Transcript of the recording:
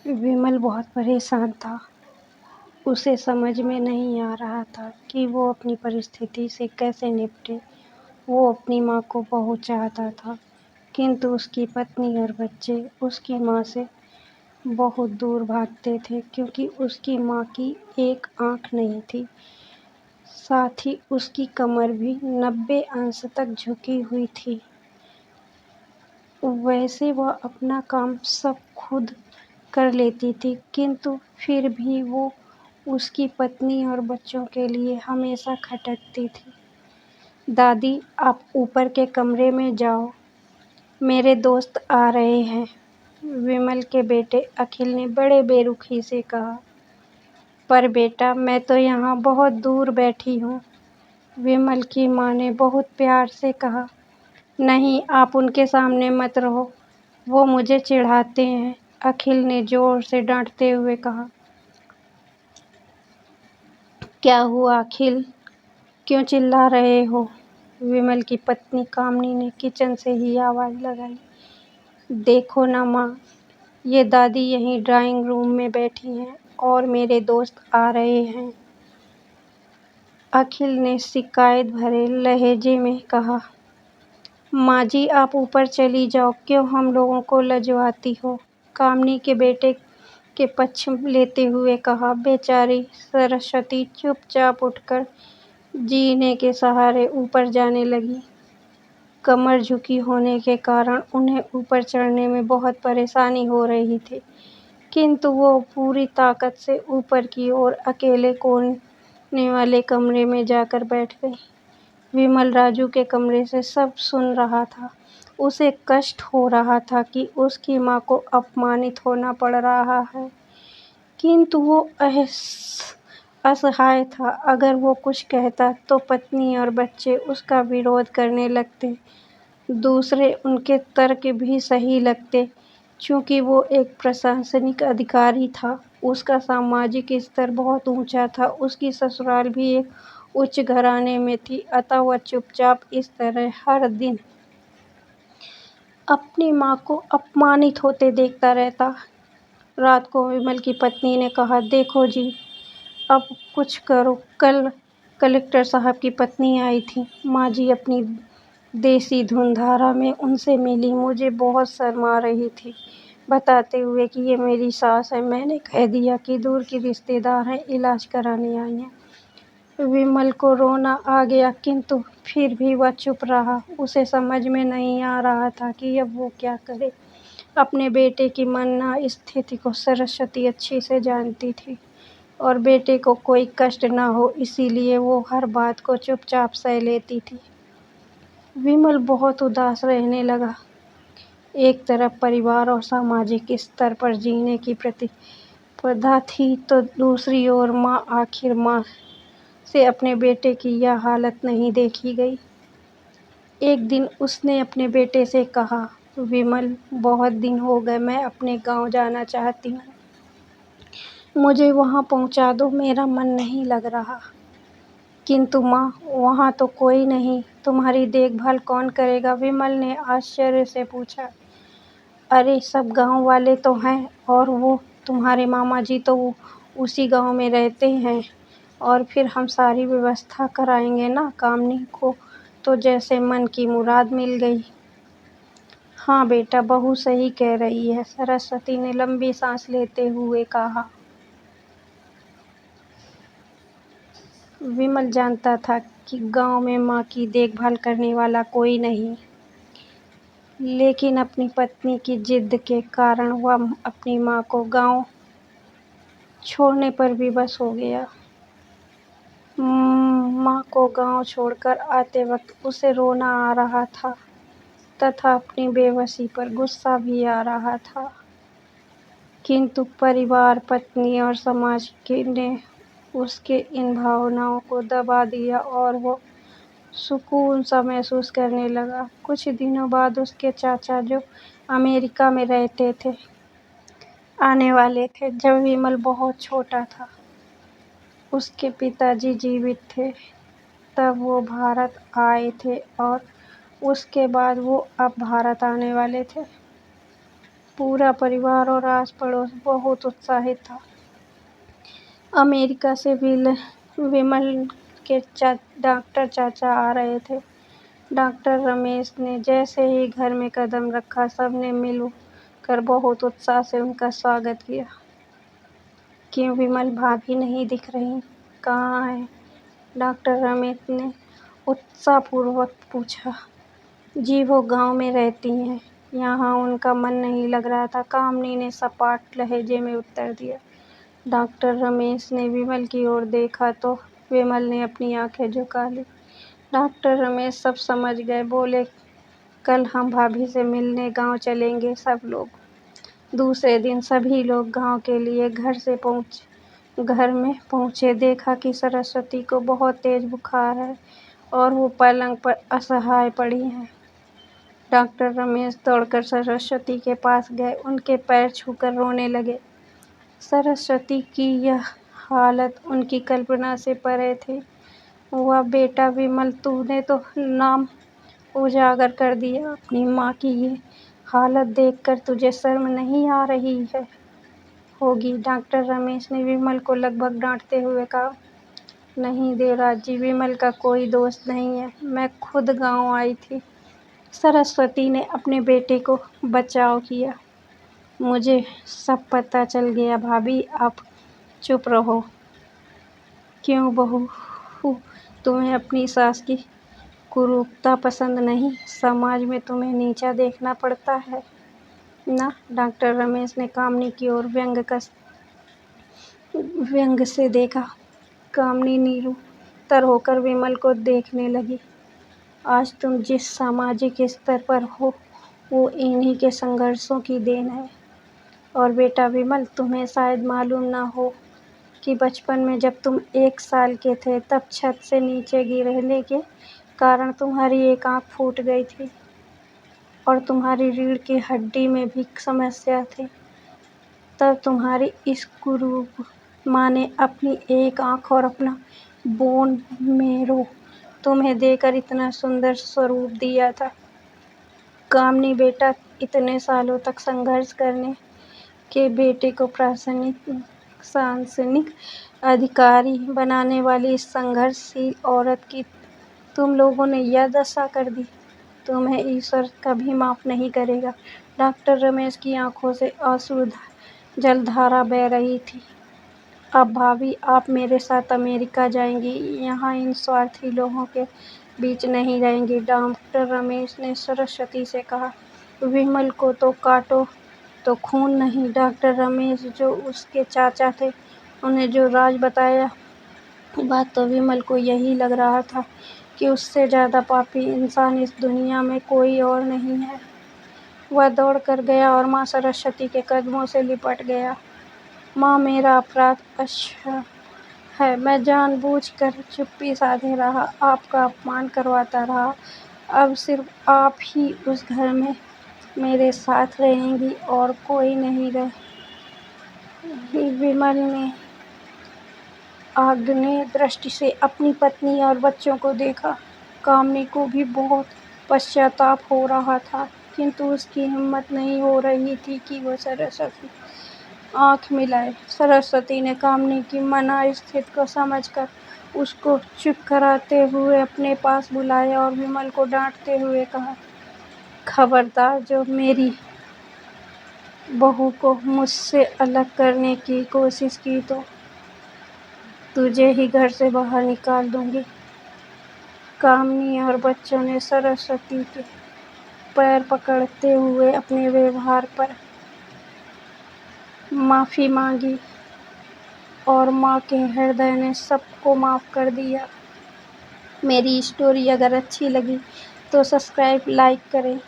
विमल बहुत परेशान था। उसे समझ में नहीं आ रहा था कि वो अपनी परिस्थिति से कैसे निपटे। वो अपनी माँ को बहुत चाहता था, किंतु उसकी पत्नी और बच्चे उसकी माँ से बहुत दूर भागते थे क्योंकि उसकी माँ की एक आँख नहीं थी। साथ ही उसकी कमर भी 90 अंश तक झुकी हुई थी। वैसे वह अपना काम सब खुद कर लेती थी, किंतु फिर भी वो उसकी पत्नी और बच्चों के लिए हमेशा खटकती थी। दादी, आप ऊपर के कमरे में जाओ, मेरे दोस्त आ रहे हैं, विमल के बेटे अखिल ने बड़े बेरुखी से कहा। पर बेटा, मैं तो यहाँ बहुत दूर बैठी हूँ, विमल की माँ ने बहुत प्यार से कहा। नहीं, आप उनके सामने मत रहो, वो मुझे चिढ़ाते हैं, अखिल ने जोर से डांटते हुए कहा। क्या हुआ अखिल, क्यों चिल्ला रहे हो? विमल की पत्नी कामनी ने किचन से ही आवाज़ लगाई। देखो ना माँ, ये दादी यहीं ड्राइंग रूम में बैठी हैं और मेरे दोस्त आ रहे हैं, अखिल ने शिकायत भरे लहजे में कहा। माँ जी, आप ऊपर चली जाओ, क्यों हम लोगों को लजवाती हो, कामनी के बेटे के पक्ष लेते हुए कहा। बेचारी सरस्वती चुपचाप उठकर जीने के सहारे ऊपर जाने लगी। कमर झुकी होने के कारण उन्हें ऊपर चढ़ने में बहुत परेशानी हो रही थी, किंतु वो पूरी ताकत से ऊपर की ओर अकेले कोने वाले कमरे में जाकर बैठ गई। विमल राजू के कमरे से सब सुन रहा था। उसे कष्ट हो रहा था कि उसकी माँ को अपमानित होना पड़ रहा है, किंतु वो असहाय था। अगर वो कुछ कहता तो पत्नी और बच्चे उसका विरोध करने लगते। दूसरे उनके तर्क भी सही लगते, चूंकि वो एक प्रशासनिक अधिकारी था। उसका सामाजिक स्तर बहुत ऊंचा था। उसकी ससुराल भी एक उच्च घराने में थी, अतः वह चुपचाप इस तरह हर दिन अपनी माँ को अपमानित होते देखता रहता। रात को विमल की पत्नी ने कहा, देखो जी, अब कुछ करो। कल कलेक्टर साहब की पत्नी आई थी। माँ जी अपनी देसी धुनधारा में उनसे मिली। मुझे बहुत शर्म आ रही थी, बताते हुए कि ये मेरी सास है। मैंने कह दिया कि दूर की रिश्तेदार हैं, इलाज कराने आई हैं। विमल को रोना आ गया, किंतु फिर भी वह चुप रहा। उसे समझ में नहीं आ रहा था कि अब वो क्या करे। अपने बेटे की मरना स्थिति को सरस्वती अच्छी से जानती थी और बेटे को कोई कष्ट न हो, इसीलिए वो हर बात को चुपचाप सह लेती थी। विमल बहुत उदास रहने लगा। एक तरफ परिवार और सामाजिक स्तर पर जीने की प्रतिस्पर्धा थी, तो दूसरी ओर माँ, आखिर माँ से अपने बेटे की यह हालत नहीं देखी गई। एक दिन उसने अपने बेटे से कहा, विमल, बहुत दिन हो गए, मैं अपने गांव जाना चाहती हूँ, मुझे वहाँ पहुँचा दो, मेरा मन नहीं लग रहा। किंतु माँ, वहाँ तो कोई नहीं, तुम्हारी देखभाल कौन करेगा? विमल ने आश्चर्य से पूछा। अरे, सब गांव वाले तो हैं, और वो तुम्हारे मामा जी तो उसी गांव में रहते हैं, और फिर हम सारी व्यवस्था कराएंगे ना। कामनी को तो जैसे मन की मुराद मिल गई। हाँ बेटा, बहू सही कह रही है, सरस्वती ने लंबी सांस लेते हुए कहा। विमल जानता था कि गांव में माँ की देखभाल करने वाला कोई नहीं, लेकिन अपनी पत्नी की जिद के कारण वह अपनी माँ को गांव छोड़ने पर विवश हो गया। माँ को गांव छोड़कर आते वक्त उसे रोना आ रहा था तथा अपनी बेबसी पर गुस्सा भी आ रहा था, किंतु परिवार, पत्नी और समाज ने उसके इन भावनाओं को दबा दिया और वो सुकून सा महसूस करने लगा। कुछ दिनों बाद उसके चाचा, जो अमेरिका में रहते थे, आने वाले थे। जब विमल बहुत छोटा था, उसके पिताजी जीवित थे, तब वो भारत आए थे और उसके बाद वो अब भारत आने वाले थे। पूरा परिवार और आस पड़ोस बहुत उत्साहित था। अमेरिका से विमल के डॉक्टर चाचा आ रहे थे। डॉक्टर रमेश ने जैसे ही घर में कदम रखा, सबने मिलकर बहुत उत्साह से उनका स्वागत किया। क्यों विमल भाभी नहीं दिख रही, कहाँ है? डॉक्टर रमेश ने उत्साहपूर्वक पूछा। जी वो गांव में रहती हैं, यहाँ उनका मन नहीं लग रहा था, कामनी ने सपाट लहजे में उत्तर दिया। डॉक्टर रमेश ने विमल की ओर देखा तो विमल ने अपनी आंखें झुका ली। डॉक्टर रमेश सब समझ गए, बोले कल हम भाभी से मिलने गांव चलेंगे सब लोग। दूसरे दिन सभी लोग गांव के लिए घर में पहुंचे। देखा कि सरस्वती को बहुत तेज बुखार है और वो पलंग पर असहाय पड़ी है। डॉक्टर रमेश दौड़कर सरस्वती के पास गए, उनके पैर छूकर रोने लगे। सरस्वती की यह हालत उनकी कल्पना से परे थी। वह बेटा विमल, तूने तो नाम उजागर कर दिया। अपनी माँ की ये हालत देखकर तुझे शर्म नहीं आ रही है होगी? डॉक्टर रमेश ने विमल को लगभग डांटते हुए कहा। नहीं देवराज जी, विमल का कोई दोष नहीं है, मैं खुद गांव आई थी। सरस्वती ने अपने बेटे को बचाव किया। मुझे सब पता चल गया भाभी, आप चुप रहो। क्यों बहू, तुम्हें अपनी सास की कुरूपता पसंद नहीं? समाज में तुम्हें नीचा देखना पड़ता है ना? डॉक्टर रमेश ने कामनी की ओर व्यंग से देखा। कामनी निरुत्तर होकर विमल को देखने लगी। आज तुम जिस सामाजिक स्तर पर हो, वो इन्हीं के संघर्षों की देन है। और बेटा विमल, तुम्हें शायद मालूम ना हो कि बचपन में जब तुम 1 साल के थे, तब छत से नीचे गिरने के कारण तुम्हारी एक आंख फूट गई थी और तुम्हारी रीढ़ की हड्डी में भी समस्या थी। तब तुम्हारी इस कुरूप माँ ने अपनी एक आंख और अपना बोन मेरो तुम्हें देकर इतना सुंदर स्वरूप दिया था। कामनी बेटा, इतने सालों तक संघर्ष करने के बेटे को प्रशासनिक अधिकारी बनाने वाली इस संघर्षशील औरत की तुम लोगों ने यह दशा कर दी। तुम्हें ईश्वर कभी माफ नहीं करेगा। डॉक्टर रमेश की आंखों से आंसू जलधारा बह रही थी। अब भाभी, आप मेरे साथ अमेरिका जाएंगी, यहाँ इन स्वार्थी लोगों के बीच नहीं रहेंगी। डॉक्टर रमेश ने सरस्वती से कहा। विमल को तो काटो तो खून नहीं। डॉक्टर रमेश जो उसके चाचा थे, उन्हें जो राज बताया, बात तो विमल को यही लग रहा था कि उससे ज़्यादा पापी इंसान इस दुनिया में कोई और नहीं है। वह दौड़ कर गया और माँ सरस्वती के कदमों से लिपट गया। माँ, मेरा अपराध अच्छा है, मैं जानबूझकर चुप्पी साधे रहा, आपका अपमान करवाता रहा। अब सिर्फ आप ही उस घर में मेरे साथ रहेंगी और कोई नहीं विमल ने आग्नेय दृष्टि से अपनी पत्नी और बच्चों को देखा। कामनी को भी बहुत पश्चाताप हो रहा था, किंतु उसकी हिम्मत नहीं हो रही थी कि वो सरस्वती आंख मिलाए। सरस्वती ने कामनी की मनोस्थिति को समझकर उसको चुप कराते हुए अपने पास बुलाया और विमल को डांटते हुए कहा, खबरदार, जो मेरी बहू को मुझसे अलग करने की कोशिश की तो तुझे ही घर से बाहर निकाल दूंगी। कामनी और बच्चों ने सरस्वती के पैर पकड़ते हुए अपने व्यवहार पर माफ़ी मांगी और माँ के हृदय ने सबको माफ़ कर दिया। मेरी स्टोरी अगर अच्छी लगी तो सब्सक्राइब, लाइक करें।